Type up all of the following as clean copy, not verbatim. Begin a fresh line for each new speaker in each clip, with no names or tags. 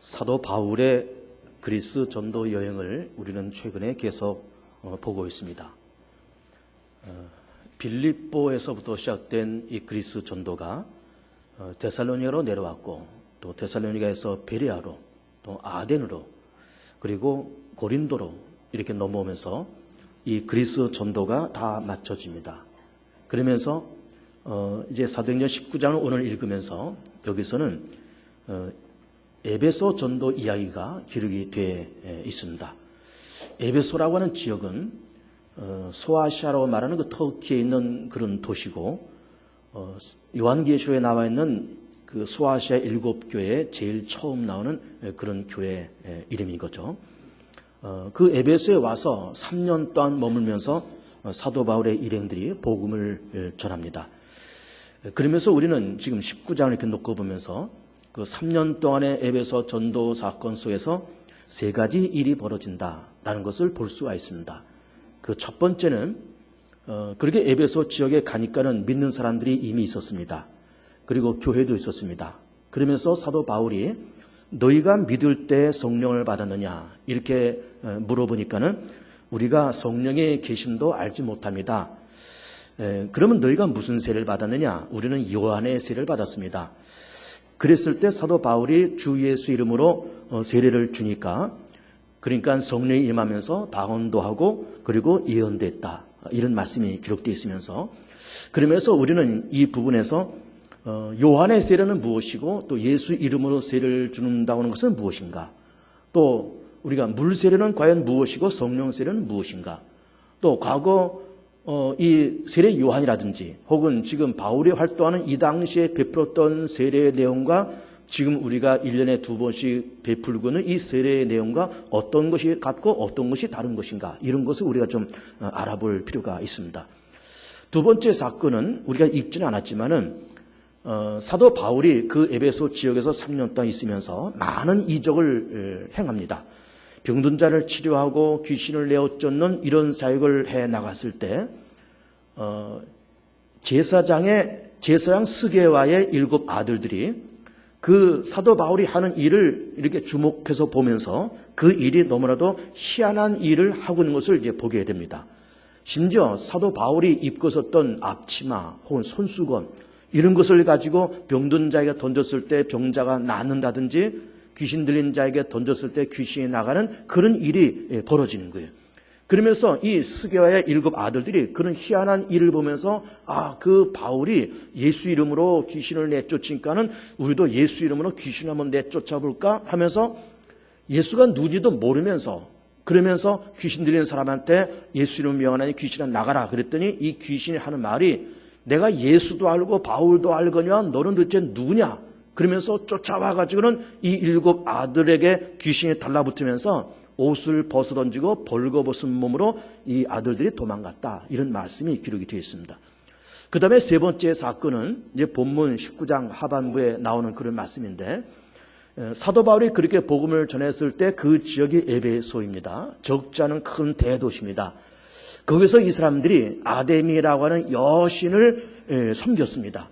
사도 바울의 그리스 전도 여행을 우리는 최근에 계속 보고 있습니다. 빌립보에서부터 시작된 이 그리스 전도가 데살로니가로 내려왔고, 또 데살로니가에서 베레아로, 또 아덴으로, 그리고 고린도로 이렇게 넘어오면서 이 그리스 전도가 다 맞춰집니다. 그러면서 이제 사도행전 19장을 오늘 읽으면서 여기서는 에베소 전도 이야기가 기록이 되어 있습니다. 에베소라고 하는 지역은 소아시아로 말하는 그 터키에 있는 그런 도시고, 요한계시록에 나와 있는 그 소아시아 7교회에 제일 처음 나오는 그런 교회 이름인 거죠. 그 에베소에 와서 3년 동안 머물면서 사도 바울의 일행들이 복음을 전합니다. 그러면서 우리는 지금 19장을 이렇게 놓고 보면서 그 3년 동안의 에베소 전도 사건 속에서 3가지 일이 벌어진다라는 것을 볼 수가 있습니다. 그 첫 번째는 그렇게 에베소 지역에 가니까는 믿는 사람들이 이미 있었습니다. 그리고 교회도 있었습니다. 그러면서 사도 바울이 너희가 믿을 때 성령을 받았느냐 이렇게 물어보니까는 우리가 성령의 계심도 알지 못합니다. 그러면 너희가 무슨 세례를 받았느냐? 우리는 요한의 세례를 받았습니다. 그랬을 때 사도 바울이 주 예수 이름으로 세례를 주니까, 그러니까 성령이 임하면서 방언도 하고 그리고 예언도 했다, 이런 말씀이 기록되어 있으면서, 그러면서 우리는 이 부분에서 요한의 세례는 무엇이고 또 예수 이름으로 세례를 준다고 하는 것은 무엇인가, 또 우리가 물 세례는 과연 무엇이고 성령 세례는 무엇인가, 또 과거 이 세례 요한이라든지 혹은 지금 바울이 활동하는 이 당시에 베풀었던 세례의 내용과 지금 우리가 1년에 2번씩 베풀고 있는 이 세례의 내용과 어떤 것이 같고 어떤 것이 다른 것인가, 이런 것을 우리가 좀 알아볼 필요가 있습니다. 두 번째 사건은 우리가 읽지는 않았지만은 사도 바울이 그 에베소 지역에서 3년 동안 있으면서 많은 이적을 행합니다. 병든 자를 치료하고 귀신을 내어 쫓는 이런 사역을 해 나갔을 때 제사장 스게와의 7 아들들이 그 사도 바울이 하는 일을 이렇게 주목해서 보면서 그 일이 너무나도 희한한 일을 하고 있는 것을 이제 보게 됩니다. 심지어 사도 바울이 입고 있었던 앞치마 혹은 손수건 이런 것을 가지고 병든 자에게 던졌을 때 병자가 낫는다든지 귀신 들린 자에게 던졌을 때 귀신이 나가는 그런 일이 벌어지는 거예요. 그러면서 이 스게와의 7 아들들이 그런 희한한 일을 보면서 그 바울이 예수 이름으로 귀신을 내쫓으니까는 우리도 예수 이름으로 귀신 한번 내쫓아볼까 하면서 예수가 누군지도 모르면서, 그러면서 귀신 들린 사람한테 예수 이름 명하나니 귀신아 나가라 그랬더니 이 귀신이 하는 말이 내가 예수도 알고 바울도 알거니와 너는 도대체 누구냐, 그러면서 쫓아와가지고는 이 7 아들에게 귀신이 달라붙으면서 옷을 벗어던지고 벌거벗은 몸으로 이 아들들이 도망갔다, 이런 말씀이 기록이 되어 있습니다. 그 다음에 세 번째 사건은 이제 본문 19장 하반부에 나오는 그런 말씀인데, 사도 바울이 그렇게 복음을 전했을 때 그 지역이 에베소입니다. 적지 않은 큰 대도시입니다. 거기서 이 사람들이 아데미라고 하는 여신을 섬겼습니다.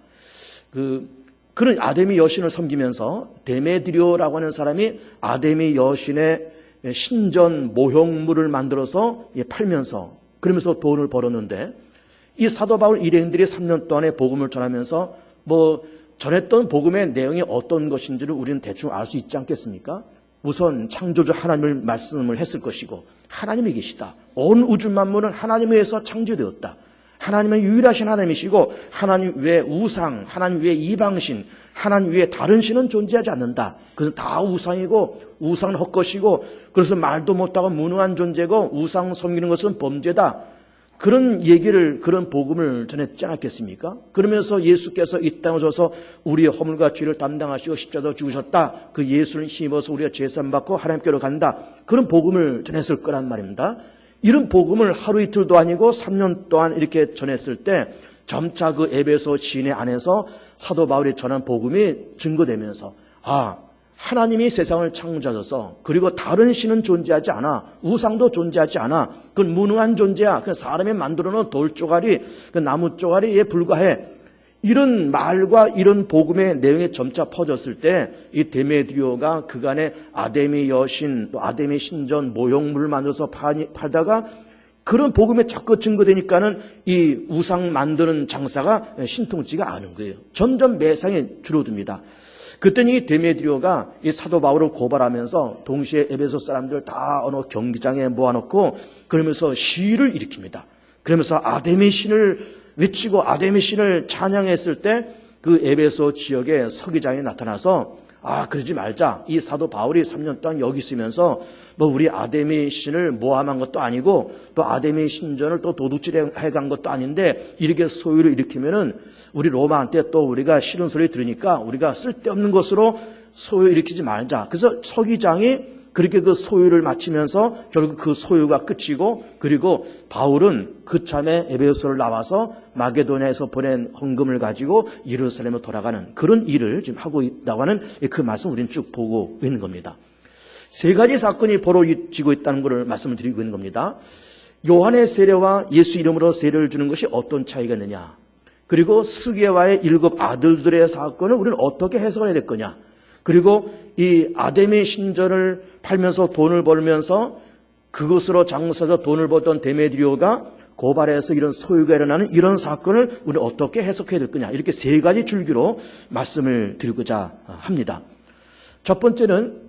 그런 아데미 여신을 섬기면서 데메드리오라고 하는 사람이 아데미 여신의 신전 모형물을 만들어서 팔면서, 그러면서 돈을 벌었는데, 이 사도 바울 일행들이 3년 동안에 복음을 전하면서 전했던 복음의 내용이 어떤 것인지를 우리는 대충 알 수 있지 않겠습니까? 우선 창조주 하나님을 말씀을 했을 것이고, 하나님이 계시다, 온 우주 만물은 하나님에 의해서 창조되었다, 하나님은 유일하신 하나님이시고 하나님 외에 우상, 하나님 외에 이방신, 하나님 외에 다른 신은 존재하지 않는다. 그래서 다 우상이고 우상은 헛것이고 그래서 말도 못하고 무능한 존재고 우상 섬기는 것은 범죄다. 그런 얘기를, 그런 복음을 전했지 않았겠습니까? 그러면서 예수께서 이 땅에 오셔서 우리의 허물과 죄를 담당하시고 십자가에 죽으셨다. 그 예수를 힘입어서 우리가 죄산 받고 하나님께로 간다. 그런 복음을 전했을 거란 말입니다. 이런 복음을 하루 이틀도 아니고 3년 동안 이렇게 전했을 때 점차 그 에베소 시내 안에서 사도 바울이 전한 복음이 증거되면서 하나님이 세상을 창조하셔서, 그리고 다른 신은 존재하지 않아, 우상도 존재하지 않아, 그건 무능한 존재야, 그 사람이 만들어 놓은 돌 쪼가리, 그 나무 쪼가리에 불과해, 이런 말과 이런 복음의 내용이 점차 퍼졌을 때 이 데메드리오가 그간의 아데미 여신, 또 아데미 신전 모형물을 만들어서 팔다가 그런 복음에 자꾸 증거되니까는 이 우상 만드는 장사가 신통치가 않은 거예요. 점점 매상이 줄어듭니다. 그랬더니 이 데메드리오가 이 사도 바울을 고발하면서 동시에 에베소 사람들 다 어느 경기장에 모아놓고 그러면서 시위를 일으킵니다. 그러면서 아데미 신을 외치고 아데미 신을 찬양했을 때 그 에베소 지역에 서기장이 나타나서 그러지 말자. 이 사도 바울이 3년 동안 여기 있으면서 뭐 우리 아데미 신을 모함한 것도 아니고 또 아데미 신전을 또 도둑질해 간 것도 아닌데 이렇게 소유를 일으키면은 우리 로마한테 또 우리가 싫은 소리 들으니까 우리가 쓸데없는 것으로 소유 일으키지 말자. 그래서 서기장이 그렇게 그 소유를 마치면서 결국 그 소유가 끝이고 그리고 바울은 그참에 에베소를 나와서 마게도냐에서 보낸 헌금을 가지고 예루살렘으로 돌아가는 그런 일을 지금 하고 있다고 하는 그 말씀 우리는 쭉 보고 있는 겁니다. 세 가지 사건이 벌어지고 있다는 것을 말씀을 드리고 있는 겁니다. 요한의 세례와 예수 이름으로 세례를 주는 것이 어떤 차이가 있느냐. 그리고 스게와의 7 아들들의 사건을 우리는 어떻게 해석해야 될 거냐. 그리고 이 아데미 신전을 팔면서 돈을 벌면서 그것으로 장사해서 돈을 벌던 데메드리오가 고발해서 이런 소유가 일어나는 이런 사건을 우리는 어떻게 해석해야 될 거냐. 이렇게 세 가지 줄기로 말씀을 드리고자 합니다. 첫 번째는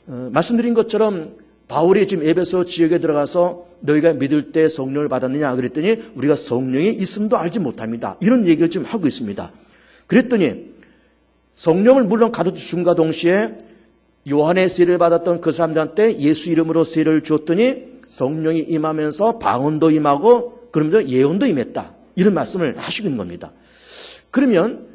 말씀드린 것처럼 바울이 지금 에베소 지역에 들어가서 너희가 믿을 때 성령을 받았느냐 그랬더니 우리가 성령이 있음도 알지 못합니다. 이런 얘기를 지금 하고 있습니다. 그랬더니 성령을 물론 가르쳐준과 동시에 요한의 세례를 받았던 그 사람들한테 예수 이름으로 세례를 주었더니 성령이 임하면서 방언도 임하고 그러면서 예언도 임했다. 이런 말씀을 하시고 있는 겁니다. 그러면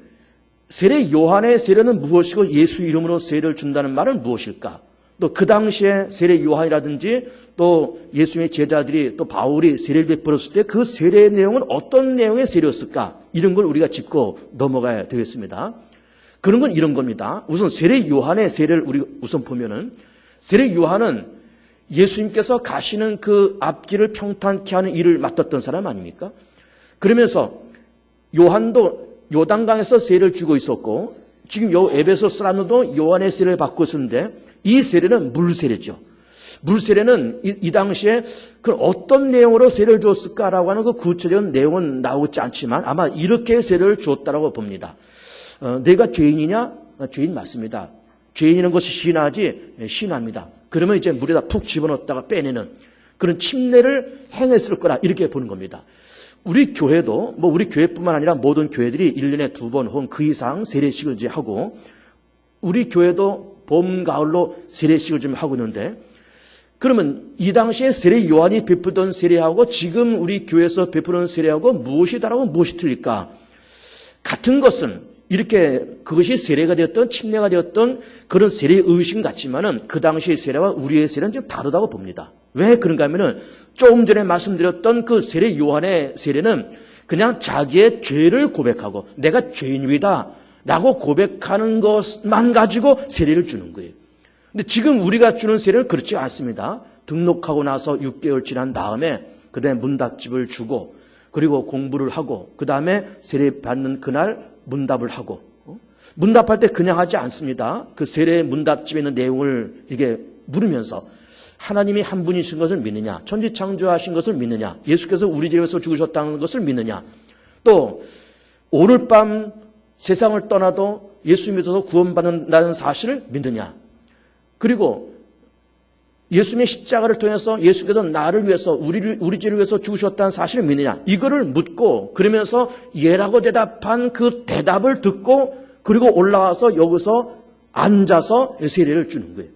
세례 요한의 세례는 무엇이고 예수 이름으로 세례를 준다는 말은 무엇일까? 또 그 당시에 세례 요한이라든지 또 예수님의 제자들이 또 바울이 세례를 베풀었을 때 그 세례의 내용은 어떤 내용의 세례였을까? 이런 걸 우리가 짚고 넘어가야 되겠습니다. 그런 건 이런 겁니다. 우선 세례 요한의 세례를 우리 우선 보면은 세례 요한은 예수님께서 가시는 그 앞길을 평탄케 하는 일을 맡았던 사람 아닙니까? 그러면서 요한도 요단강에서 세례를 주고 있었고 지금 요 에베소 사람들도 요한의 세례를 받고 있었는데 이 세례는 물세례죠. 물세례는 이 당시에 그 어떤 내용으로 세례를 주었을까라고 하는 그 구체적인 내용은 나오지 않지만 아마 이렇게 세례를 주었다라고 봅니다. 내가 죄인이냐? 죄인 맞습니다. 죄인이라는 것이 신하지 신합니다. 그러면 이제 물에다 푹 집어넣었다가 빼내는 그런 침례를 행했을 거라 이렇게 보는 겁니다. 우리 교회도 뭐 우리 교회뿐만 아니라 모든 교회들이 1년에 2번 혹은 그 이상 세례식을 이제 하고 우리 교회도 봄, 가을로 세례식을 좀 하고 있는데 그러면 이 당시에 세례 요한이 베푸던 세례하고 지금 우리 교회에서 베푸는 세례하고 무엇이 다르고 무엇이 틀릴까? 같은 것은 이렇게 그것이 세례가 되었던 침례가 되었던 그런 세례 의식 같지만은 그 당시의 세례와 우리의 세례는 좀 다르다고 봅니다. 왜 그런가 하면은 조금 전에 말씀드렸던 그 세례 요한의 세례는 그냥 자기의 죄를 고백하고 내가 죄인이다 라고 고백하는 것만 가지고 세례를 주는 거예요. 근데 지금 우리가 주는 세례는 그렇지 않습니다. 등록하고 나서 6개월 지난 다음에 그다음에 문답집을 주고 그리고 공부를 하고 그다음에 세례 받는 그날 문답을 하고 문답할 때 그냥 하지 않습니다. 그 세례 문답집에 있는 내용을 이게 물으면서 하나님이 한 분이신 것을 믿느냐, 천지 창조하신 것을 믿느냐, 예수께서 우리 집에서 죽으셨다는 것을 믿느냐, 또 오늘 밤 세상을 떠나도 예수 믿어서 구원받는다는 사실을 믿느냐, 그리고 예수님의 십자가를 통해서 예수께서 나를 위해서 우리 죄를 위해서 죽으셨다는 사실을 믿느냐 이거를 묻고 그러면서 예라고 대답한 그 대답을 듣고 그리고 올라와서 여기서 앉아서 세례를 주는 거예요.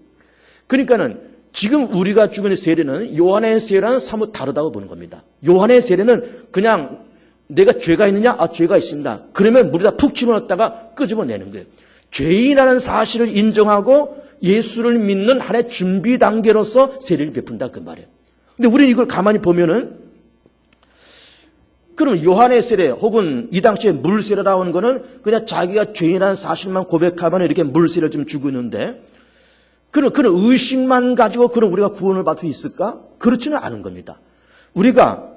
그러니까는 지금 우리가 주는 세례는 요한의 세례는 사뭇 다르다고 보는 겁니다. 요한의 세례는 그냥 내가 죄가 있느냐? 죄가 있습니다. 그러면 물에다 푹 집어넣었다가 끄집어내는 거예요. 죄인이라는 사실을 인정하고 예수를 믿는 하나의 준비 단계로서 세례를 베푼다 그 말이에요. 근데 우리는 이걸 가만히 보면은 그럼 요한의 세례 혹은 이 당시에 물세례라고 하는 거는 그냥 자기가 죄인이라는 사실만 고백하면 이렇게 물세례를 좀 주고 있는데 그런 의식만 가지고 그럼 우리가 구원을 받을 수 있을까? 그렇지는 않은 겁니다. 우리가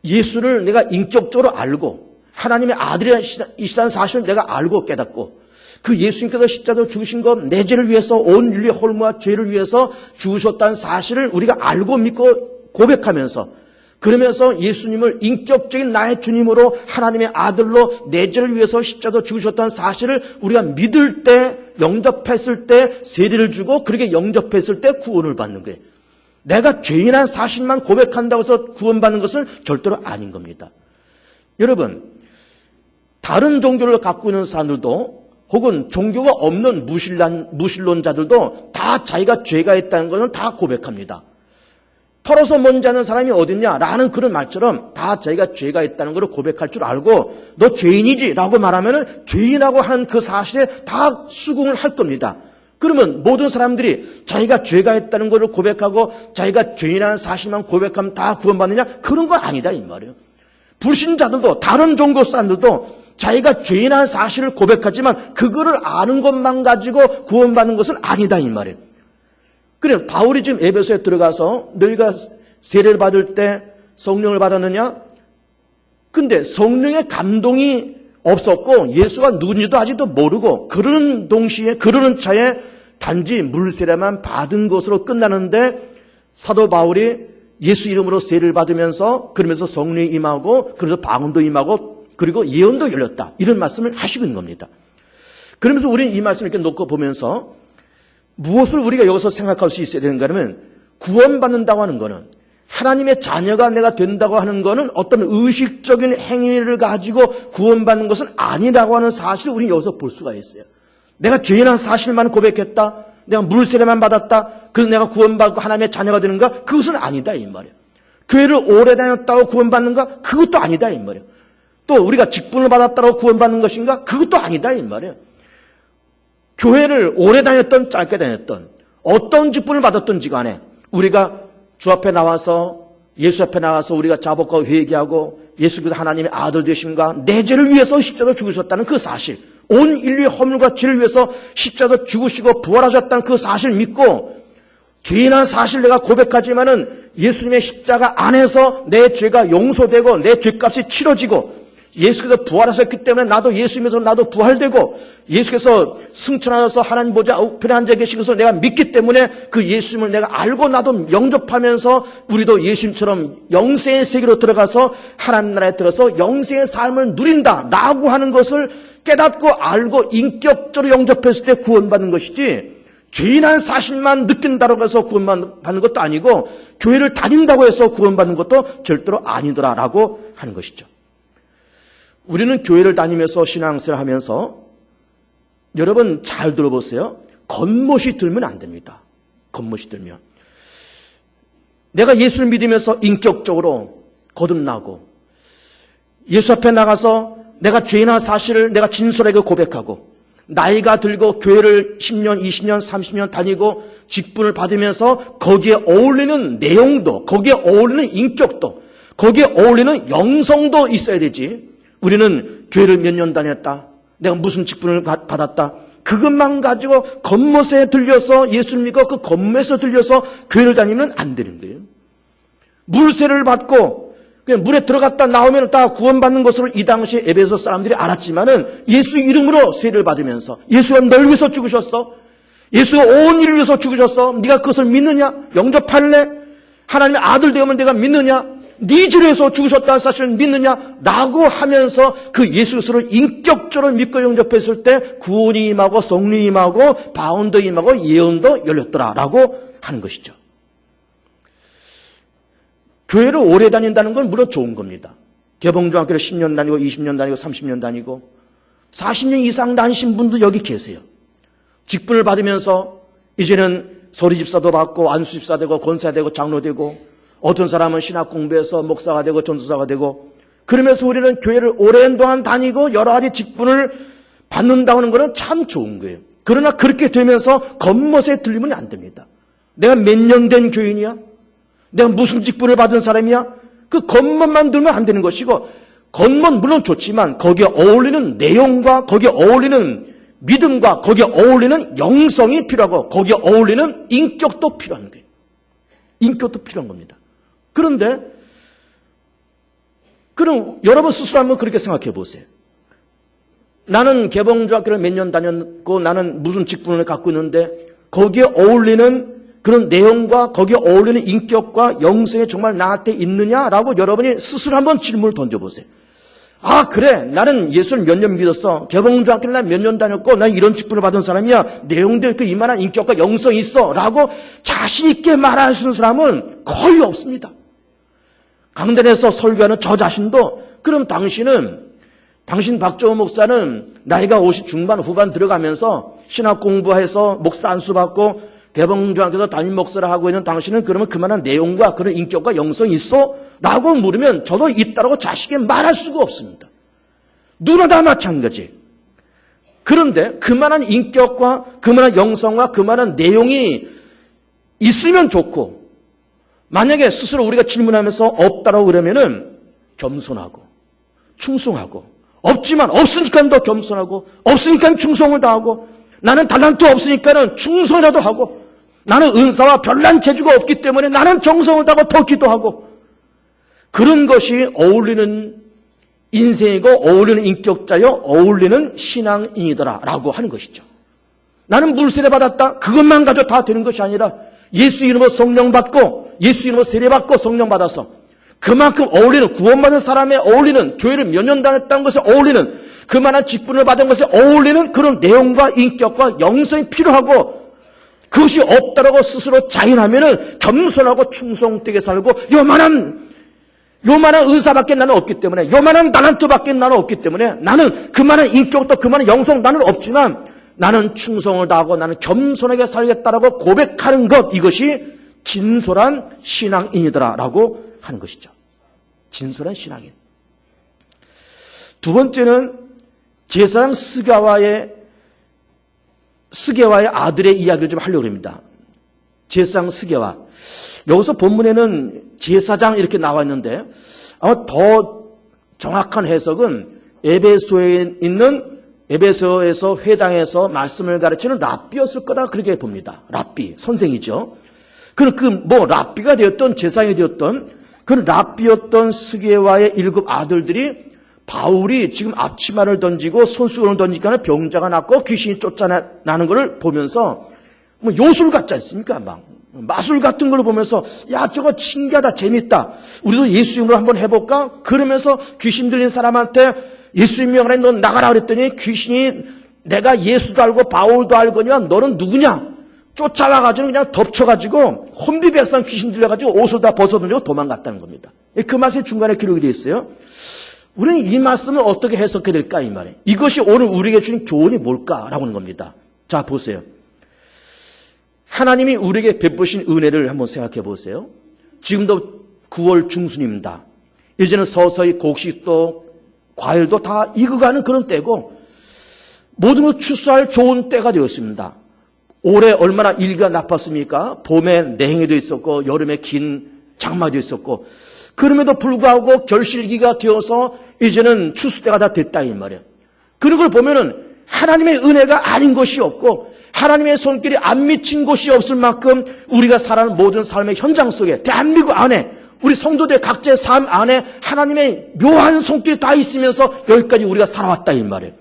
예수를 내가 인격적으로 알고 하나님의 아들이시라는 사실을 내가 알고 깨닫고 그 예수님께서 십자가로 죽으신 것, 내 죄를 위해서 온 인류의 홀무와 죄를 위해서 죽으셨다는 사실을 우리가 알고 믿고 고백하면서 그러면서 예수님을 인격적인 나의 주님으로 하나님의 아들로 내 죄를 위해서 십자가로 죽으셨다는 사실을 우리가 믿을 때, 영접했을 때 세례를 주고 그렇게 영접했을 때 구원을 받는 거예요. 내가 죄인한 사실만 고백한다고 해서 구원받는 것은 절대로 아닌 겁니다. 여러분, 다른 종교를 갖고 있는 사람들도 혹은 종교가 없는 무신론자들도 다 자기가 죄가 있다는 것은 다 고백합니다. 털어서 먼지 않는 사람이 어딨냐라는 그런 말처럼 다 자기가 죄가 있다는 것을 고백할 줄 알고 너 죄인이지 라고 말하면 죄인이라고 하는 그 사실에 다 수긍을 할 겁니다. 그러면 모든 사람들이 자기가 죄가 있다는 것을 고백하고 자기가 죄인이라는 사실만 고백하면 다 구원받느냐? 그런 건 아니다 이 말이에요. 불신자들도 다른 종교 사람들도 자기가 죄인이라는 사실을 고백하지만 그거를 아는 것만 가지고 구원받는 것은 아니다 이 말이에요. 그래 바울이 지금 에베소에 들어가서 너희가 세례를 받을 때 성령을 받았느냐? 근데 성령의 감동이 없었고 예수가 누군지도 아직도 모르고 그러는 동시에 그러는 차에 단지 물세례만 받은 것으로 끝나는데 사도 바울이 예수 이름으로 세례를 받으면서 그러면서 성령이 임하고 그래서 방언도 임하고 그리고 예언도 열렸다. 이런 말씀을 하시고 있는 겁니다. 그러면서 우리는 이 말씀을 이렇게 놓고 보면서 무엇을 우리가 여기서 생각할 수 있어야 되는가 하면 구원받는다고 하는 것은 하나님의 자녀가 내가 된다고 하는 것은 어떤 의식적인 행위를 가지고 구원받는 것은 아니라고 하는 사실을 우리는 여기서 볼 수가 있어요. 내가 죄인한 사실만 고백했다. 내가 물세례만 받았다. 그래서 내가 구원받고 하나님의 자녀가 되는가? 그것은 아니다 이 말이에요. 교회를 오래 다녔다고 구원받는가? 그것도 아니다 이 말이에요. 또 우리가 직분을 받았다고 구원받는 것인가? 그것도 아니다 이 말이에요. 교회를 오래 다녔던 짧게 다녔던 어떤 직분을 받았던지 간에 우리가 주 앞에 나와서 예수 앞에 나와서 우리가 자복하고 회개하고 예수께서 하나님의 아들 되심과 내 죄를 위해서 십자가로 죽으셨다는 그 사실, 온 인류의 허물과 죄를 위해서 십자가로 죽으시고 부활하셨다는 그 사실을 믿고 죄인한 사실 내가 고백하지만은 예수님의 십자가 안에서 내 죄가 용서되고 내 죄값이 치러지고 예수께서 부활하셨기 때문에 나도 예수님에서 나도 부활되고 예수께서 승천하셔서 하나님 보좌 우편에 앉아 계신 것을 내가 믿기 때문에 그 예수님을 내가 알고 나도 영접하면서 우리도 예수님처럼 영생의 세계로 들어가서 하나님 나라에 들어서 영생의 삶을 누린다라고 하는 것을 깨닫고 알고 인격적으로 영접했을 때 구원받는 것이지 죄인한 사실만 느낀다고 해서 구원받는 것도 아니고 교회를 다닌다고 해서 구원받는 것도 절대로 아니더라라고 하는 것이죠. 우리는 교회를 다니면서 신앙생활을 하면서 여러분 잘 들어보세요. 겉멋이 들면 안 됩니다. 겉멋이 들면. 내가 예수를 믿으면서 인격적으로 거듭나고 예수 앞에 나가서 내가 죄인한 사실을 내가 진솔하게 고백하고 나이가 들고 교회를 10년, 20년, 30년 다니고 직분을 받으면서 거기에 어울리는 내용도 거기에 어울리는 인격도 거기에 어울리는 영성도 있어야 되지. 우리는 교회를 몇 년 다녔다. 내가 무슨 직분을 받았다. 그것만 가지고 겉멋에 들려서 예수를 믿고 그 겉멋에 들려서 교회를 다니면 안 되는 거예요. 물세례를 받고 그냥 물에 들어갔다 나오면 다 구원받는 것으로 이 당시 에베소 사람들이 알았지만은 예수 이름으로 세례를 받으면서 예수가 널 위해서 죽으셨어. 예수가 온 일을 위해서 죽으셨어. 네가 그것을 믿느냐? 영접할래? 하나님의 아들 되면 내가 믿느냐? 네 죄를 위해서 죽으셨다는 사실을 믿느냐? 라고 하면서 그 예수 그리스도를 인격적으로 믿고 영접했을 때 구원이 임하고 성령이 임하고 방언도 임하고 예언도 열렸더라라고 하는 것이죠. 교회를 오래 다닌다는 건 물론 좋은 겁니다. 개봉중학교를 10년 다니고 20년 다니고 30년 다니고 40년 이상 다니신 분도 여기 계세요. 직분을 받으면서 이제는 서리집사도 받고 안수집사 되고 권사 되고 장로 되고 어떤 사람은 신학 공부해서 목사가 되고 전도사가 되고 그러면서 우리는 교회를 오랜 동안 다니고 여러 가지 직분을 받는다고 하는 것은 참 좋은 거예요. 그러나 그렇게 되면서 겉멋에 들리면 안 됩니다. 내가 몇 년 된 교인이야? 내가 무슨 직분을 받은 사람이야? 그 겉멋만 들면 안 되는 것이고 겉멋 물론 좋지만 거기에 어울리는 내용과 거기에 어울리는 믿음과 거기에 어울리는 영성이 필요하고 거기에 어울리는 인격도 필요한 거예요. 인격도 필요한 겁니다. 그런데 그럼 여러분 스스로 한번 그렇게 생각해 보세요. 나는 개봉중학교를 몇 년 다녔고 나는 무슨 직분을 갖고 있는데 거기에 어울리는 그런 내용과 거기에 어울리는 인격과 영성이 정말 나한테 있느냐라고 여러분이 스스로 한번 질문을 던져보세요. 아, 그래. 나는 예수를 몇 년 믿었어. 개봉중학교를 난 몇 년 다녔고 난 이런 직분을 받은 사람이야. 내용도 있고 이만한 인격과 영성이 있어. 라고 자신 있게 말할 수 있는 사람은 거의 없습니다. 강단에서 설교하는 저 자신도 그럼 당신 박정호 목사는 나이가 50 중반 후반 들어가면서 신학 공부해서 목사 안수 받고 개봉중학교에서 담임 목사를 하고 있는 당신은 그러면 그만한 내용과 그런 인격과 영성이 있어? 라고 물으면 저도 있다라고 자식에 말할 수가 없습니다. 누구나 다 마찬가지. 그런데 그만한 인격과 그만한 영성과 그만한 내용이 있으면 좋고 만약에 스스로 우리가 질문하면서 없다라고 그러면은 겸손하고 충성하고 없지만 없으니까 더 겸손하고 없으니까 충성을 다하고 나는 달란트 없으니까는 충성이라도 하고 나는 은사와 별난 재주가 없기 때문에 나는 정성을 다하고 더 기도하고 그런 것이 어울리는 인생이고 어울리는 인격자여 어울리는 신앙인이더라 라고 하는 것이죠. 나는 물세례 받았다. 그것만 가지고 다 되는 것이 아니라 예수 이름으로 성령 받고 예수 이름으로 세례 받고 성령 받아서 그만큼 어울리는 구원받은 사람에 어울리는 교회를 몇 년 다녔다는 것에 어울리는 그만한 직분을 받은 것에 어울리는 그런 내용과 인격과 영성이 필요하고 그것이 없다라고 스스로 자인하면은 겸손하고 충성되게 살고 요만한 은사밖에 나는 없기 때문에 요만한 달란트밖에 나는 없기 때문에 나는 그만한 인격도 그만한 영성 나는 없지만 나는 충성을 다하고 나는 겸손하게 살겠다라고 고백하는 것 이것이 진솔한 신앙인이더라라고 하는 것이죠. 진솔한 신앙인. 두 번째는 제사장 스게와의 아들의 이야기를 좀 하려고 합니다. 제사장 스게와. 여기서 본문에는 제사장 이렇게 나와 있는데 아마 더 정확한 해석은 에베소에 있는 에베소에서 회당에서 말씀을 가르치는 랍비였을 거다 그렇게 봅니다. 랍비 선생이죠. 랍비가 되었던 제사장이 되었던 그 랍비였던 스게와의 7 아들들이 바울이 지금 앞치마를 던지고 손수건을 던지니까 병자가 났고 귀신이 쫓아나는 것을 보면서 요술 같지 않습니까? 마술 같은 걸 보면서 야 저거 신기하다 재밌다 우리도 예수 이름으로 한번 해볼까? 그러면서 귀신 들린 사람한테 예수 이름 명하에 너 나가라 그랬더니 귀신이 내가 예수도 알고 바울도 알거냐 너는 누구냐 쫓아와가지고 그냥 덮쳐가지고 혼비백산 귀신 들려가지고 옷을 다 벗어던지고 도망갔다는 겁니다. 그 말씀이 중간에 기록이 되어 있어요. 우리는 이 말씀을 어떻게 해석해야 될까 이 말이에요. 이것이 오늘 우리에게 주는 교훈이 뭘까라고 하는 겁니다. 자 보세요. 하나님이 우리에게 베푸신 은혜를 한번 생각해 보세요. 지금도 9월 중순입니다. 이제는 서서히 곡식도 과일도 다 익어가는 그런 때고 모든 걸 추수할 좋은 때가 되었습니다. 올해 얼마나 일기가 나빴습니까? 봄에 냉해도 있었고 여름에 긴 장마도 있었고 그럼에도 불구하고 결실기가 되어서 이제는 추수 때가 다 됐다 이 말이에요. 그런 걸 보면은 하나님의 은혜가 아닌 것이 없고 하나님의 손길이 안 미친 곳이 없을 만큼 우리가 살아가는 모든 삶의 현장 속에 대한민국 안에 우리 성도들 각자의 삶 안에 하나님의 묘한 손길이 다 있으면서 여기까지 우리가 살아왔다 이 말이에요.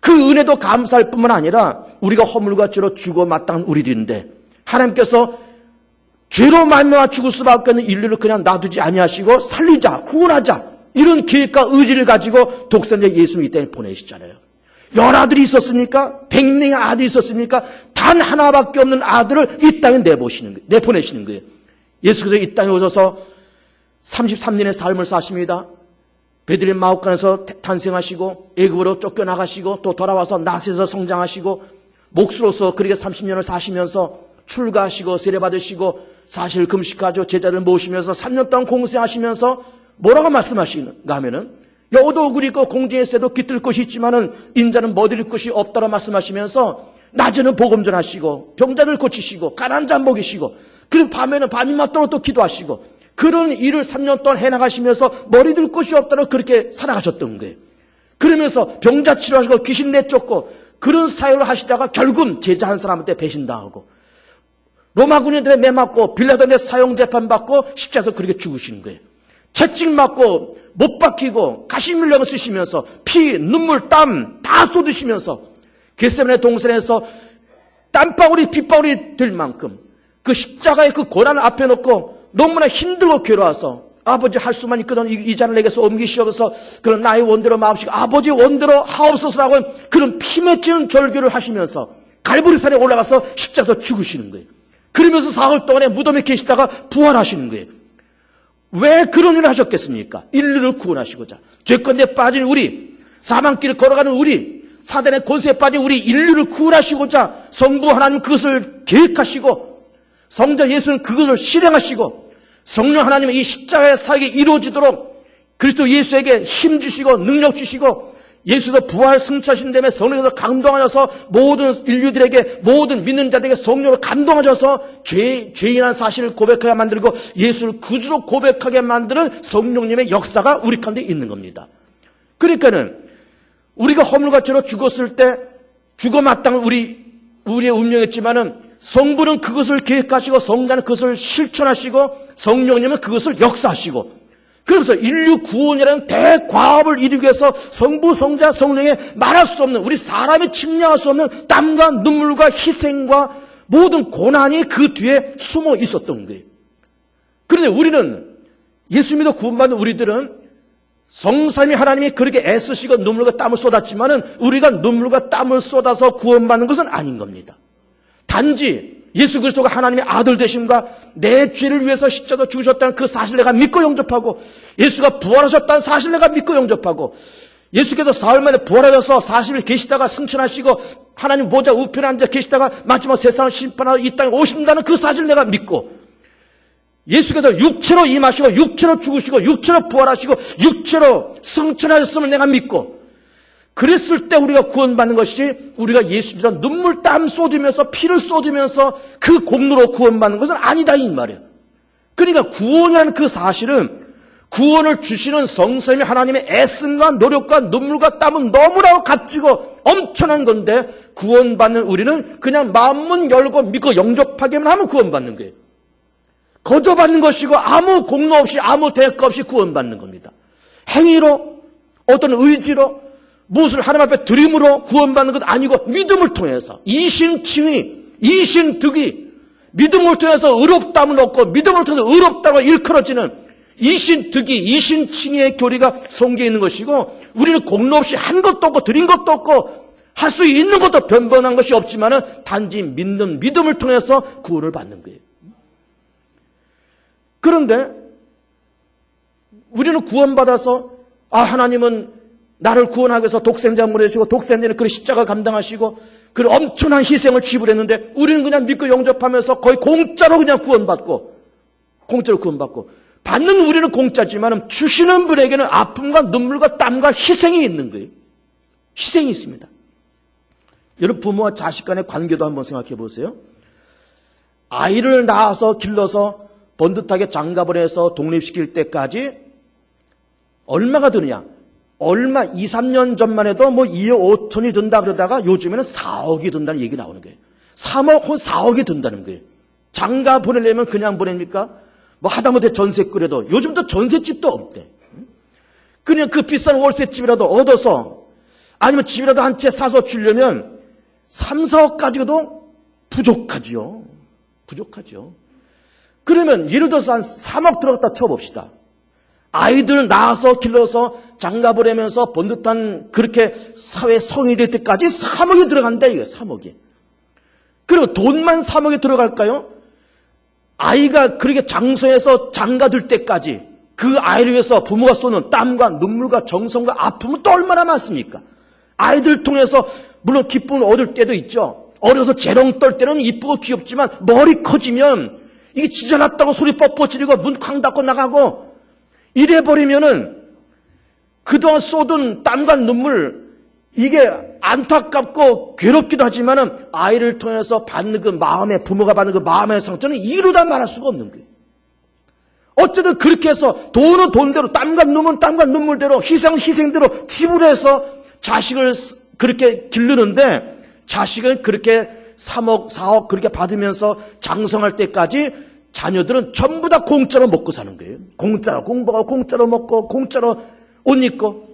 그 은혜도 감사할 뿐만 아니라 우리가 허물과 죄로 죽어 마땅한 우리들인데 하나님께서 죄로 말미암아 죽을 수밖에 없는 인류를 그냥 놔두지 아니하시고 살리자 구원하자 이런 계획과 의지를 가지고 독생자 예수를 이 땅에 보내시잖아요. 10아들이 있었습니까? 100명의 아들이 있었습니까? 단 하나밖에 없는 아들을 이 땅에 내보내시는 거예요. 예수께서 이 땅에 오셔서 33년의 삶을 사십니다. 베들레헴 마옥간에서 탄생하시고 애굽으로 쫓겨나가시고 또 돌아와서 나세에서 성장하시고 목수로서 그렇게 30년을 사시면서 출가하시고 세례받으시고 사실 금식하죠. 제자들 모시면서 3년 동안 공생하시면서 뭐라고 말씀하시는가 하면은 여우도 그리고 공중의 새도 깃들 것이 있지만은 인자는 먹일 것이 없다고 말씀하시면서 낮에는 복음 전하시고 병자들 고치시고 가난한 자 먹이시고 그리고 밤에는 밤이 맞도록 또 기도하시고 그런 일을 3년 동안 해나가시면서 머리 들 곳이 없다고 그렇게 살아가셨던 거예요. 그러면서 병자 치료하시고 귀신 내쫓고 그런 사역을 하시다가 결국은 제자 한 사람한테 배신당하고 로마 군인들에 매맞고 빌라도에 사형 재판받고 십자가에서 그렇게 죽으시는 거예요. 채찍 맞고 못 박히고 가시물량을 쓰시면서 피, 눈물, 땀 다 쏟으시면서 겟세마네 동산에서 땀방울이 빗방울이 될 만큼 그 십자가의 그 고난 앞에 놓고 너무나 힘들고 괴로워서 아버지 할 수만 있거든 이 잔을 내게서 옮기시옵소서. 그런 나의 원대로 마옵시고 아버지 원대로 하옵소서라고 그런 피 맺히는 절규를 하시면서 갈보리산에 올라가서 십자가에서 죽으시는 거예요. 그러면서 사흘 동안에 무덤에 계시다가 부활하시는 거예요. 왜 그런 일을 하셨겠습니까? 인류를 구원하시고자. 죄권에 빠진 우리, 사망길을 걸어가는 우리, 사단의 권세에 빠진 우리 인류를 구원하시고자 성부 하나님 그것을 계획하시고 성자 예수는 그것을 실행하시고 성령 하나님의 이 십자가의 사역이 이루어지도록 그리스도 예수에게 힘 주시고 능력 주시고 예수도 부활 승천하신 다음에 성령으로 감동하셔서 모든 인류들에게 모든 믿는 자들에게 성령으로 감동하셔서 죄인한 사실을 고백하게 만들고 예수를 구주로 고백하게 만드는 성령님의 역사가 우리 가운데 있는 겁니다. 그러니까는 우리가 허물과 죄로 죽었을 때 죽어 마땅한 우리의 운명이었지만은 성부는 그것을 계획하시고 성자는 그것을 실천하시고 성령님은 그것을 역사하시고 그러면서 인류 구원이라는 대과업을 이루기 위해서 성부, 성자, 성령의 말할 수 없는 우리 사람이 측량할 수 없는 땀과 눈물과 희생과 모든 고난이 그 뒤에 숨어 있었던 거예요. 그런데 우리는 예수 믿어 구원받는 우리들은 성삼위 하나님이 그렇게 애쓰시고 눈물과 땀을 쏟았지만은 우리가 눈물과 땀을 쏟아서 구원받는 것은 아닌 겁니다. 단지 예수 그리스도가 하나님의 아들 되심과 내 죄를 위해서 십자가에 죽으셨다는 그 사실 내가 믿고 영접하고 예수가 부활하셨다는 사실 내가 믿고 영접하고 예수께서 사흘 만에 부활하셔서 40일 계시다가 승천하시고 하나님 보좌 우편에 앉아 계시다가 마지막 세상을 심판하러 이 땅에 오신다는 그 사실 내가 믿고 예수께서 육체로 임하시고 육체로 죽으시고 육체로 부활하시고 육체로 승천하셨음을 내가 믿고 그랬을 때 우리가 구원받는 것이지 우리가 예수처럼 눈물 땀 쏟으면서 피를 쏟으면서 그 공로로 구원받는 것은 아니다 이 말이에요. 그러니까 구원이라는 그 사실은 구원을 주시는 성삼위 하나님의 애씀과 노력과 눈물과 땀은 너무나 값지고 엄청난 건데 구원받는 우리는 그냥 마음문 열고 믿고 영접하기만 하면 구원받는 거예요. 거저받는 것이고 아무 공로 없이 아무 대가 없이 구원받는 겁니다. 행위로 어떤 의지로 무엇을 하나님 앞에 드림으로 구원받는 것 아니고 믿음을 통해서 이신칭의 이신득이 믿음을 통해서 의롭다함을 얻고 믿음을 통해서 의롭다고 일컬어지는 이신득이 이신칭의의 교리가 성경에 있는 것이고 우리는 공로 없이 한 것도 없고 드린 것도 없고 할 수 있는 것도 변변한 것이 없지만 단지 믿는 믿음을 통해서 구원을 받는 거예요. 그런데 우리는 구원받아서 하나님은 나를 구원하기 위해서 독생자 보내주시고 독생자는 그 십자가 감당하시고 그 엄청난 희생을 지불했는데 우리는 그냥 믿고 영접하면서 거의 공짜로 그냥 구원받고 받는 우리는 공짜지만 주시는 분에게는 아픔과 눈물과 땀과 희생이 있는 거예요. 희생이 있습니다. 여러분 부모와 자식 간의 관계도 한번 생각해 보세요. 아이를 낳아서 길러서 번듯하게 장가를 해서 독립시킬 때까지 얼마가 드느냐? 얼마 2, 3년 전만 해도 2억 5천이 든다 그러다가 요즘에는 4억이 든다는 얘기 나오는 거예요. 3억 혹은 4억이 든다는 거예요. 장가 보내려면 그냥 보냅니까? 하다못해 전세 끌어도 요즘도 전세집도 없대. 그냥 그 비싼 월세집이라도 얻어서 아니면 집이라도 한 채 사서 주려면 3, 4억 가지고도 부족하죠. 그러면 예를 들어서 한 3억 들어갔다 쳐봅시다. 아이들 낳아서 길러서 장가 보내면서 번듯한 그렇게 사회 성인이 될 때까지 3억이 들어간다 이거예요. 3억이. 그리고 돈만 3억이 들어갈까요? 아이가 그렇게 장성해서 장가들 때까지 그 아이를 위해서 부모가 쏟는 땀과 눈물과 정성과 아픔은 또 얼마나 많습니까? 아이들 통해서 물론 기쁨을 얻을 때도 있죠. 어려서 재롱 떨 때는 이쁘고 귀엽지만 머리 커지면 이게 지저났다고 소리 뻣뻣 지르고 문 쾅 닫고 나가고 이래버리면은 그동안 쏟은 땀과 눈물 이게 안타깝고 괴롭기도 하지만은 아이를 통해서 받는 그 마음의 부모가 받는 그 마음의 상처는 이루다 말할 수가 없는 거예요. 어쨌든 그렇게 해서 돈은 돈대로 땀과 눈물은 땀과 눈물대로 희생은 희생대로 지불해서 자식을 그렇게 기르는데 자식은 그렇게 3억 4억 그렇게 받으면서 장성할 때까지 자녀들은 전부 다 공짜로 먹고 사는 거예요. 공짜로 공부하고 공짜로 먹고 공짜로 옷 입고.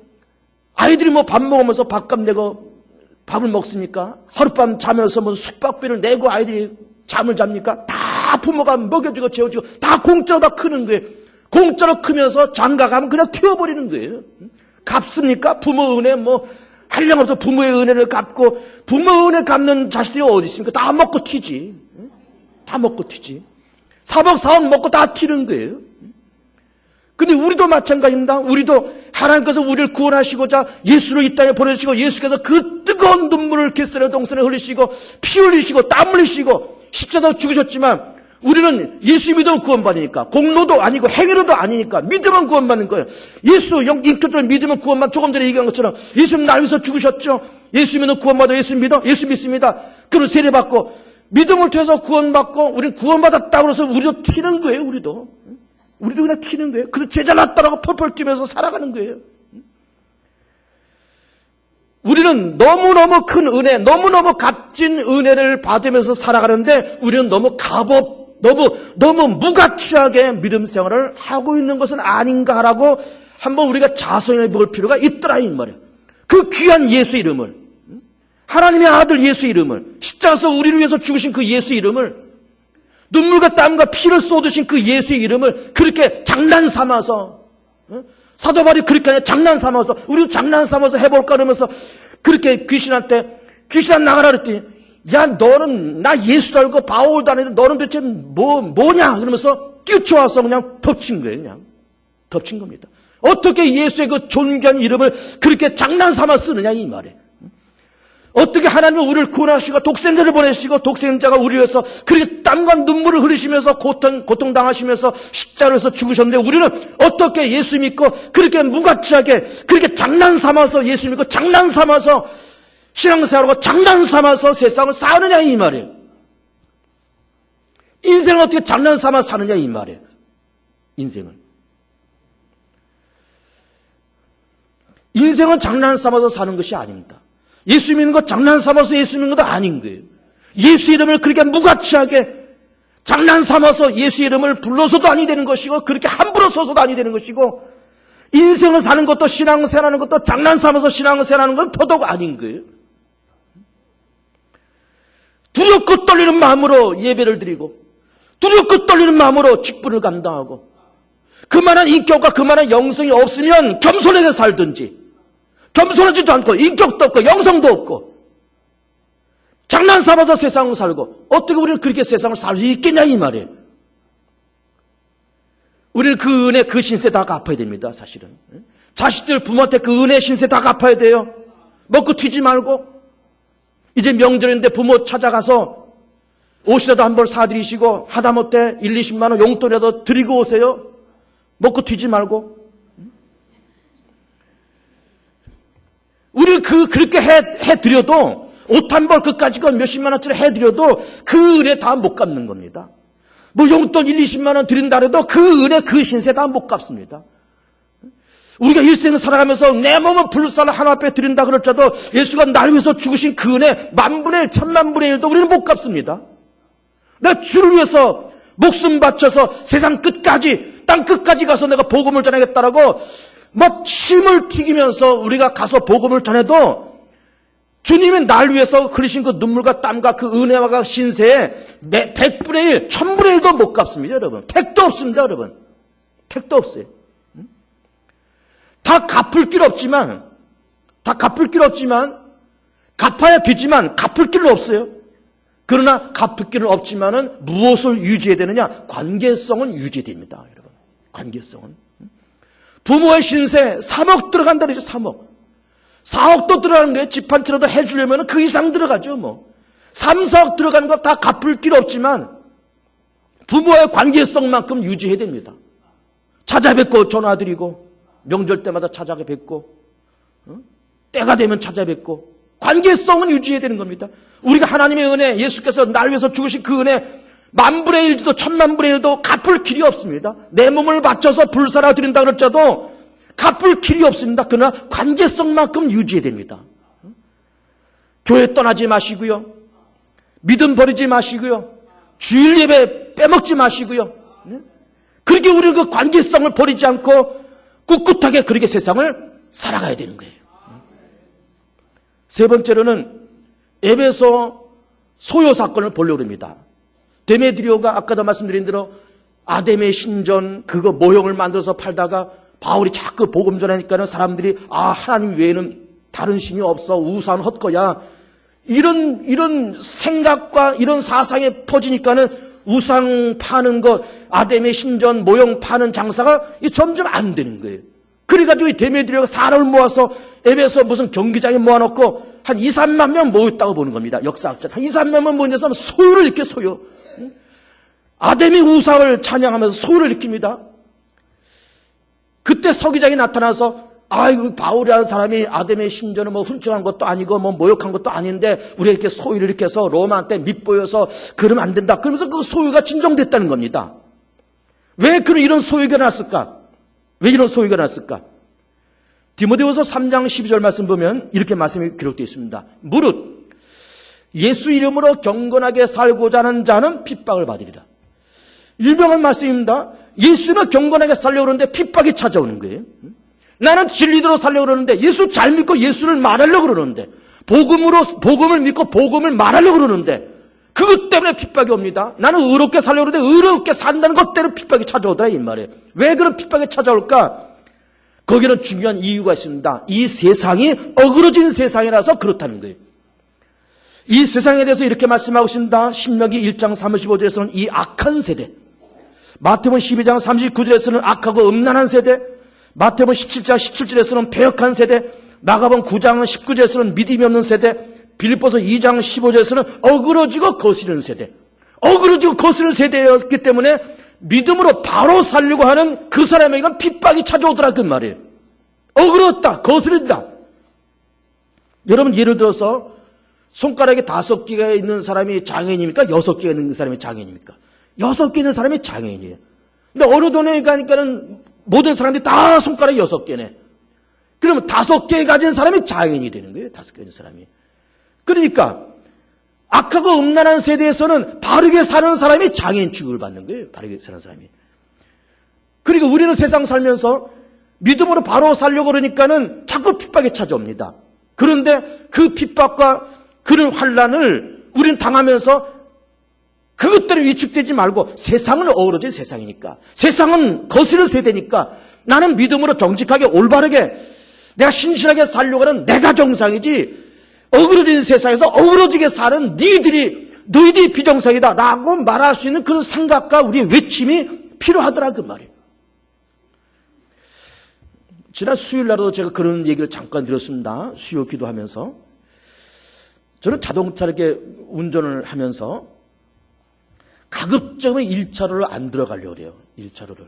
아이들이 뭐 밥 먹으면서 밥값 내고 밥을 먹습니까? 하룻밤 자면서 뭐 숙박비를 내고 아이들이 잠을 잡니까? 다 부모가 먹여주고 재워주고 다 공짜로 다 크는 거예요. 공짜로 크면서 장가가면 그냥 튀어버리는 거예요. 갚습니까? 부모 은혜 뭐 한량없어 부모의 은혜를 갚고 부모 은혜 갚는 자식들이 어디 있습니까? 다 먹고 튀지. 다 먹고 튀지. 3억 4억 먹고 다 튀는 거예요. 근데 우리도 마찬가지입니다. 우리도 하나님께서 우리를 구원하시고자 예수를 이 땅에 보내주시고 예수께서 그 뜨거운 눈물을 겟세네 동산에 흘리시고 피 흘리시고 땀 흘리시고 십자가로 죽으셨지만 우리는 예수 믿어 구원받으니까 공로도 아니고 행위로도 아니니까 믿으면 구원받는 거예요. 예수 인격적으로 믿으면 구원받. 조금 전에 얘기한 것처럼 예수님 날 위해서 죽으셨죠. 예수 믿어 구원받아. 예수 믿어. 예수 믿습니다. 그럼 세례받고 믿음을 통해서 구원받고 우리는 구원받았다고 해서 우리도 튀는 거예요. 우리도 그냥 튀는 거예요. 그래서 제자 났다라고 펄펄 뛰면서 살아가는 거예요. 우리는 너무너무 큰 은혜, 너무너무 값진 은혜를 받으면서 살아가는데 우리는 너무 너무 무가치하게 믿음 생활을 하고 있는 것은 아닌가라고 한번 우리가 자성해 볼 필요가 있더라 이 말이에요. 그 귀한 예수 이름을, 하나님의 아들 예수 이름을, 십자가에서 우리를 위해서 죽으신 그 예수 이름을, 눈물과 땀과 피를 쏟으신 그 예수의 이름을 그렇게 장난삼아서, 사도 바울이 그렇게 아니라 장난삼아서, 우리도 장난삼아서 해볼까 그러면서 그렇게 귀신한테 귀신아 나가라 그랬더니 야 너는 나 예수도 알고 바울도 안 했는데 너는 도대체 뭐냐 그러면서 뛰쳐와서 그냥 덮친 거예요. 그냥 덮친 겁니다. 어떻게 예수의 그 존귀한 이름을 그렇게 장난삼아 쓰느냐 이 말이에요. 어떻게 하나님은 우리를 구원하시고 독생자를 보내시고 독생자가 우리를 위해서 그렇게 땀과 눈물을 흘리시면서 고통당하시면서 십자가에서 죽으셨는데 우리는 어떻게 예수 믿고 그렇게 무가치하게 그렇게 장난삼아서 예수 믿고 장난삼아서 신앙생활하고 장난삼아서 세상을 사느냐 이 말이에요. 인생을 어떻게 장난삼아 사느냐 이 말이에요. 인생은 장난삼아서 사는 것이 아닙니다. 예수 믿는 거 장난삼아서 예수 믿는 것도 아닌 거예요. 예수 이름을 그렇게 무가치하게 장난삼아서 예수 이름을 불러서도 아니 되는 것이고 그렇게 함부로 써서도 아니 되는 것이고 인생을 사는 것도 신앙생활하는 것도 장난삼아서 신앙생활하는 건 더더욱 아닌 거예요. 두렵고 떨리는 마음으로 예배를 드리고 두렵고 떨리는 마음으로 직분을 감당하고 그만한 인격과 그만한 영성이 없으면 겸손하게 살든지 겸손하지도 않고 인격도 없고 영성도 없고 장난삼아서 세상을 살고 어떻게 우리는 그렇게 세상을 살 수 있겠냐 이 말이에요. 우리는 그 은혜 그 신세 다 갚아야 됩니다. 사실은 자식들 부모한테 그 은혜 신세 다 갚아야 돼요. 먹고 튀지 말고 이제 명절인데 부모 찾아가서 옷이라도 한 벌 사드리시고 하다못해 1, 20만 원 용돈이라도 드리고 오세요. 먹고 튀지 말고. 우리는 그렇게 해드려도 옷 한 벌 그까짓 거 몇십만 원짜리 해드려도 그 은혜 다 못 갚는 겁니다. 뭐 용돈 1, 20만 원 드린다 해도 그 은혜 그 신세 다 못 갚습니다. 우리가 일생을 살아가면서 내 몸을 불살라 하나 앞에 드린다 그럴지라도 예수가 날 위해서 죽으신 그 은혜 만분의 1, 천만분의 1도 우리는 못 갚습니다. 내가 주를 위해서 목숨 바쳐서 세상 끝까지 땅 끝까지 가서 내가 복음을 전하겠다라고 막 침을 튀기면서 우리가 가서 복음을 전해도 주님이 날 위해서 흘리신 그 눈물과 땀과 그 은혜와 그 신세에 100분의 1, 1000분의 1도 못 갚습니다, 여러분. 택도 없습니다, 여러분. 택도 없어요. 다 갚을 길 없지만, 갚아야 되지만, 갚을 길은 없어요. 그러나 갚을 길은 없지만은 무엇을 유지해야 되느냐? 관계성은 유지됩니다, 여러분. 관계성은. 부모의 신세 3억 들어간다 그러죠, 3억. 4억도 들어가는 거예요. 집 한 채라도 해주려면 그 이상 들어가죠, 뭐. 3, 4억 들어가는 거 다 갚을 길 없지만 부모의 관계성만큼 유지해야 됩니다. 찾아뵙고 전화드리고 명절 때마다 찾아뵙고 때가 되면 찾아뵙고 관계성은 유지해야 되는 겁니다. 우리가 하나님의 은혜, 예수께서 날 위해서 죽으신 그 은혜 만분의 1도 천만분의 1도 갚을 길이 없습니다. 내 몸을 바쳐서 불사라 드린다 그럴지라도 갚을 길이 없습니다. 그러나 관계성만큼 유지해야 됩니다. 교회 떠나지 마시고요. 믿음 버리지 마시고요. 주일 예배 빼먹지 마시고요. 그렇게 우리는 그 관계성을 버리지 않고 꿋꿋하게 그렇게 세상을 살아가야 되는 거예요. 세 번째로는 에베소 소요 사건을 보려고 합니다. 데메드리오가 아까도 말씀드린 대로 아담의 신전 그거 모형을 만들어서 팔다가 바울이 자꾸 복음 전하니까는 사람들이 하나님 외에는 다른 신이 없어, 우상 헛거야, 이런 생각과 이런 사상에 퍼지니까는 우상 파는 거, 아담의 신전 모형 파는 장사가 점점 안 되는 거예요. 그래가지고 이 데메드리오가 사람을 모아서 에베소 무슨 경기장에 모아놓고 한 2, 3만 명 모였다고 보는 겁니다. 역사학자. 한 2, 3만 명 모여서 소요를 일으켜, 소요. 아담의 우상을 찬양하면서 소요를 일으킵니다. 그때 서기장이 나타나서 바울이라는 사람이 아담의 신전을 훔쳐간 것도 아니고 모욕한 것도 아닌데 우리가 이렇게 소유를 일으켜서 로마한테 밑보여서 그러면 안 된다. 그러면서 그 소유가 진정됐다는 겁니다. 왜 이런 소유가 났을까? 왜 이런 소유가 났을까? 디모데후서 3장 12절 말씀 보면 이렇게 말씀이 기록되어 있습니다. 무릇 예수 이름으로 경건하게 살고자 하는 자는 핍박을 받으리라. 유명한 말씀입니다. 예수는 경건하게 살려고 그러는데 핍박이 찾아오는 거예요. 나는 진리대로 살려고 그러는데, 예수 잘 믿고 예수를 말하려고 그러는데, 복음을 믿고 복음을 말하려고 그러는데, 그것 때문에 핍박이 옵니다. 나는 의롭게 살려고 그러는데 의롭게 산다는 것 때문에 핍박이 찾아오더라 이 말이에요. 왜 그런 핍박이 찾아올까? 거기는 중요한 이유가 있습니다. 이 세상이 어그러진 세상이라서 그렇다는 거예요. 이 세상에 대해서 이렇게 말씀하고 있습니다. 신명기 1장 35절에서는 이 악한 세대, 마태복음 12장 39절에서는 악하고 음란한 세대, 마태복음 17장 17절에서는 패역한 세대, 마가복음 9장 19절에서는 믿음이 없는 세대, 빌립보서 2장 15절에서는 어그러지고 거스르는 세대, 어그러지고 거스르는 세대였기 때문에 믿음으로 바로 살려고 하는 그 사람에게는 핍박이 찾아오더라 그 말이에요. 어그렀다, 거스른다. 여러분 예를 들어서 손가락에 5개가 있는 사람이 장애인입니까? 6개가 있는 사람이 장애인입니까? 6개 있는 사람이 장애인이에요. 근데 어느 동네에 가니까는 모든 사람들이 다 손가락이 6개네. 그러면 5개 가진 사람이 장애인이 되는 거예요. 5개 가진 사람이. 그러니까 악하고 음란한 세대에서는 바르게 사는 사람이 장애인 취급을 받는 거예요. 바르게 사는 사람이. 그리고 우리는 세상 살면서 믿음으로 바로 살려고 그러니까는 자꾸 핍박이 찾아옵니다. 그런데 그 핍박과 그런 환난을 우리는 당하면서 그것 때문에 위축되지 말고, 세상은 어우러진 세상이니까, 세상은 거스르는 세대니까 나는 믿음으로 정직하게 올바르게 내가 신실하게 살려고 하는 내가 정상이지, 어그러진 세상에서 어그러지게 사는 너희들이 비정상이다 라고 말할 수 있는 그런 생각과 우리의 외침이 필요하더라 그 말이에요. 지난 수요일날도 제가 그런 얘기를 잠깐 드렸습니다. 수요 기도하면서. 저는 자동차를 이렇게 운전을 하면서 가급적이면 1차로를 안 들어가려고 그래요. 1차로를.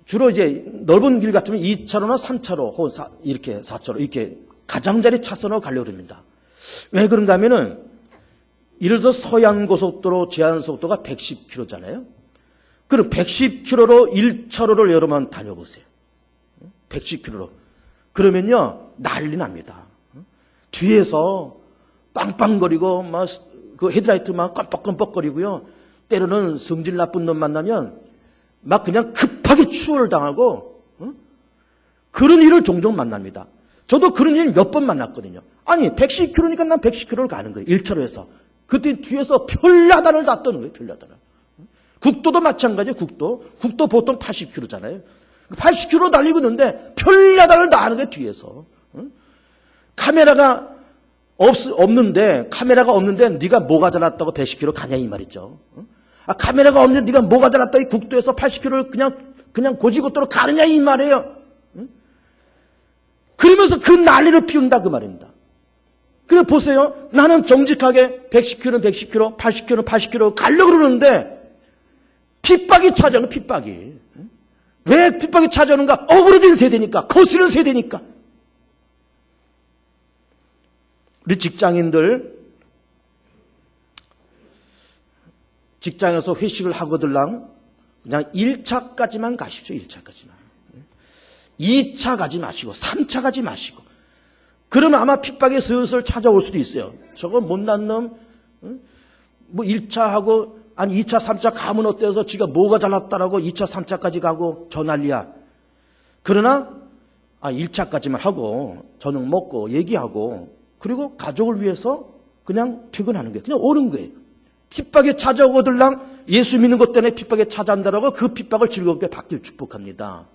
주로 이제 넓은 길 같으면 2차로나 3차로 혹은 이렇게 4차로 이렇게 가장자리 차선으로 가려고 합니다. 왜 그런가 하면은 예를 들어 서해안고속도로 제한속도가 110km잖아요. 그럼 110km로 1차로를 여러분 다녀보세요. 110km로. 그러면요 난리 납니다. 뒤에서 빵빵거리고 막 그 헤드라이트 막 깜빡깜빡거리고요. 때로는 성질 나쁜 놈 만나면 막 그냥 급하게 추월을 당하고 그런 일을 종종 만납니다. 저도 그런 일 몇 번 만났거든요. 아니 110km니까 난 110km를 가는 거예요. 1차로에서. 그때 뒤에서 별야단을 다 떠는 거예요. 별야단을. 국도도 마찬가지예요. 국도 보통 80km잖아요. 80km 달리고 있는데 별야단을 다 하는 거예요. 뒤에서. 카메라가 없는데 네가 뭐가 잘났다고 110km 가냐 이 말이죠. 카메라가 없는데 네가 뭐가 잘났다고 국도에서 80km를 그냥 고지고도로 가느냐 이 말이에요. 그러면서 그 난리를 피운다 그 말입니다. 그래 보세요. 나는 정직하게 110km, 110km, 80km, 80km 가려고 그러는데 핍박이 찾아오는 핍박이. 왜 핍박이 찾아오는가? 어그러진 세대니까, 거스르는 세대니까. 우리 직장인들 직장에서 회식을 하거들랑 그냥 1차까지만 가십시오. 1차까지만. 2차 가지 마시고 3차 가지 마시고. 그러면 아마 핍박이 슬슬 찾아올 수도 있어요. 저거 못난 놈 뭐 1차하고 아니 2차, 3차 가면 어때서 지가 뭐가 잘났다라고 2차, 3차까지 가고 저 난리야. 그러나 1차까지만 하고 저녁 먹고 얘기하고 그리고 가족을 위해서 그냥 퇴근하는 거예요. 그냥 오는 거예요. 핍박에 찾아오거들랑 예수 믿는 것 때문에 핍박에 찾아온다라고 그 핍박을 즐겁게 받길 축복합니다.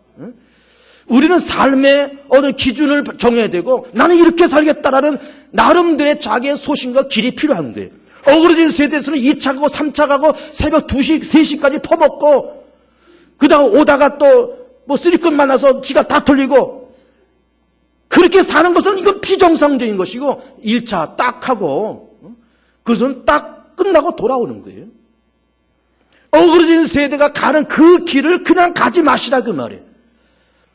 우리는 삶의 어느 기준을 정해야 되고 나는 이렇게 살겠다라는 나름대로의 자기의 소신과 길이 필요한 거예요. 어그러진 세대에서는 2차 가고 3차 가고 새벽 2시, 3시까지 퍼먹고 그다음 오다가 또 뭐 쓰리꾼 만나서 지가 다 털리고 그렇게 사는 것은 이건 비정상적인 것이고 1차 딱 하고 그것은 딱 끝나고 돌아오는 거예요. 어그러진 세대가 가는 그 길을 그냥 가지 마시라 그 말이에요.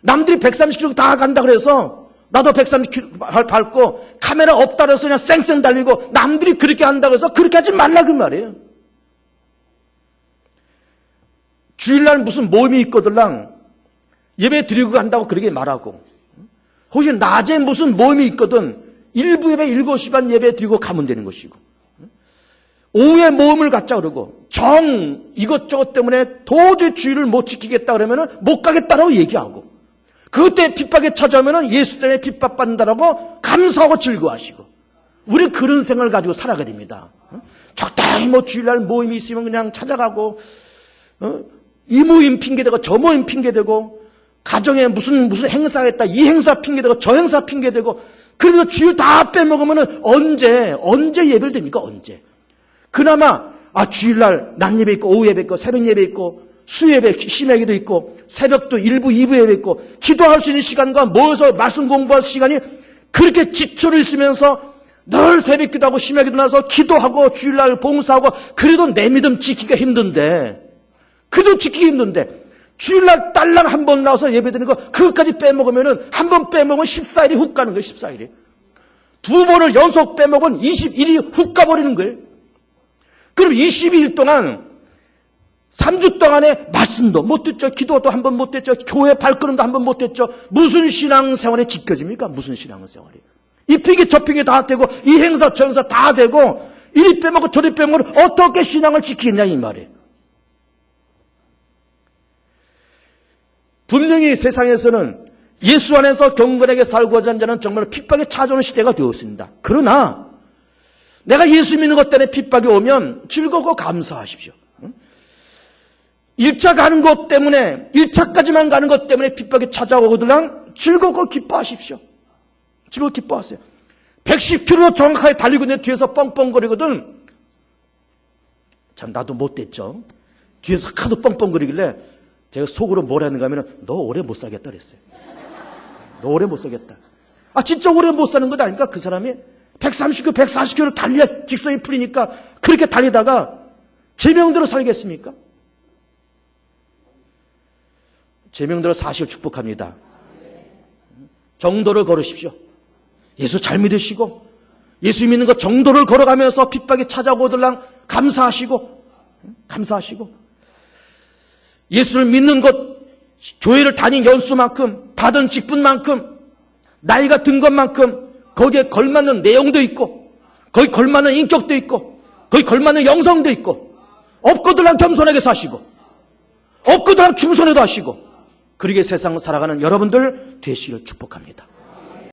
남들이 130km 다 간다 그래서 나도 130km 밟고 카메라 없다 그래서 그냥 쌩쌩 달리고 남들이 그렇게 한다고 해서 그렇게 하지 말라 그 말이에요. 주일날 무슨 모임이 있거들랑 예배 드리고 간다고 그렇게 말하고 혹시 낮에 무슨 모임이 있거든 일부 예배 7시 반 예배 드리고 가면 되는 것이고 오후에 모임을 갖자 그러고 이것저것 때문에 도저히 주의를 못 지키겠다 그러면은 못 가겠다라고 얘기하고 그때 핍박에 찾아오면은 예수 때문에 핍박받는다라고 감사하고 즐거워하시고 우리는 그런 생각을 가지고 살아가야 됩니다. 적당히 뭐 주일날 모임이 있으면 그냥 찾아가고 이 모임 핑계대고 저 모임 핑계대고 가정에 무슨 행사가 있다 이 행사 핑계대고 저 행사 핑계대고 그래서 주일 다 빼먹으면은 언제 예배를 드립니까? 언제? 그나마 주일날 낮 예배 있고 오후 예배 있고 새벽 예배 있고 수예배 심야기도 있고 새벽도 1부 2부 예배 있고 기도할 수 있는 시간과 모여서 말씀 공부할 시간이 그렇게 지초를 있으면서 늘 새벽 기도하고 심야기도 나서 기도하고 주일날 봉사하고 그래도 내 믿음 지키기가 힘든데 그래도 지키기 힘든데 주일날 딸랑 한 번 나와서 예배드리는 거 그것까지 빼먹으면은 한 번 빼먹으면 14일이 훅 가는 거예요. 14일이. 두 번을 연속 빼먹으면 21일이 훅 가버리는 거예요. 그럼 22일 동안 3주 동안에 말씀도 못 듣죠. 기도도 한 번 못 듣죠. 교회 발걸음도 한 번 못 듣죠. 무슨 신앙생활이 지켜집니까? 무슨 신앙생활이. 이 핑계 저 핑계 다 되고 이 행사 저 행사 다 되고 이리 빼먹고 저리 빼먹고 어떻게 신앙을 지키겠냐 이 말이에요. 분명히 세상에서는 예수 안에서 경건하게 살고자 하는 자는 정말 핍박에 찾아오는 시대가 되었습니다. 그러나 내가 예수 믿는 것 때문에 핍박이 오면 즐겁고 감사하십시오. 1차 가는 것 때문에 1차까지만 가는 것 때문에 핍박이 찾아오거들랑 즐겁고 기뻐하십시오. 즐겁고 기뻐하세요. 110km 정확하게 달리고 내 뒤에서 뻥뻥거리거든. 참 나도 못됐죠. 뒤에서 하도 뻥뻥거리길래 제가 속으로 뭐라 했는가 하면 너 오래 못 살겠다 그랬어요. 너 오래 못 살겠다. 진짜 오래 못 사는 것 아닙니까? 그 사람이 130km, 140km 달려야 직성이 풀리니까 그렇게 달리다가 제명대로 살겠습니까? 제명대로 사실 축복합니다. 정도를 걸으십시오. 예수 잘 믿으시고 예수 믿는 것 정도를 걸어가면서 핍박이 찾아오더랑 감사하시고 예수를 믿는 것 교회를 다닌 연수만큼 받은 직분만큼 나이가 든 것만큼 거기에 걸맞는 내용도 있고 거기 걸맞는 인격도 있고 거기 걸맞는 영성도 있고 없거들랑 겸손하게 사시고 없거들랑 충성에도 하시고 그렇게 세상을 살아가는 여러분들 되시기를 축복합니다.